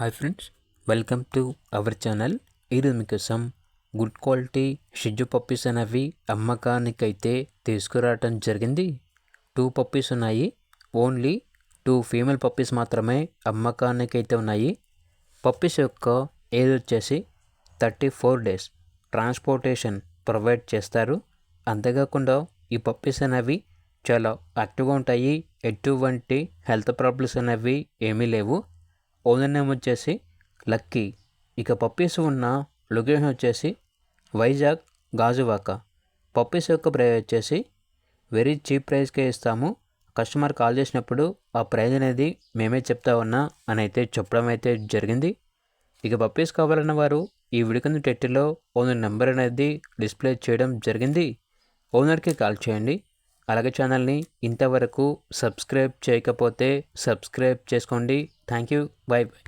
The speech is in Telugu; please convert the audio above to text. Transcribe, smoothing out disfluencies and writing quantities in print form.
Hi friends, welcome to our channel. ఈరోజు మీకోసం గుడ్ క్వాలిటీ షిజ్జు పప్పీస్ అనేవి అమ్మకానికైతే తీసుకురావటం జరిగింది. 2 పప్పీస్ ఉన్నాయి. ఓన్లీ 2 ఫీమేల్ పప్పీస్ మాత్రమే అమ్మకానికైతే ఉన్నాయి. పప్పీస్ యొక్క ఏజ్ వచ్చేసి 34 days ట్రాన్స్పోర్టేషన్ ప్రొవైడ్ చేస్తారు. అంతేకాకుండా ఈ పప్పీస్ అనేవి చాలా యాక్టివ్గా ఉంటాయి. ఎటువంటి హెల్త్ ప్రాబ్లమ్స్ అనేవి ఏమీ లేవు. ఓనర్ నేమ్ వచ్చేసి లక్కీ. ఇక పప్పీస్ ఉన్న లొకేషన్ వచ్చేసి వైజాగ్ గాజువాక. పప్పీస్ యొక్క ప్రైస్ వచ్చేసి వెరీ చీప్ ప్రైస్కే ఇస్తాము. కస్టమర్ కాల్ చేసినప్పుడు ఆ ప్రైస్ అనేది మేమే చెప్తా ఉన్నా అని అయితే చెప్పడం అయితే జరిగింది. ఇక పప్పీస్ కావాలన్న వారు ఈ వీడియో కింద టైటిల్లో ఓనర్ నెంబర్ అనేది డిస్ప్లే చేయడం జరిగింది. ఓనర్కి కాల్ చేయండి. అలాగే ఛానల్ని ఇంతవరకు సబ్స్క్రైబ్ చేయకపోతే సబ్స్క్రైబ్ చేసుకోండి. Thank you. By by.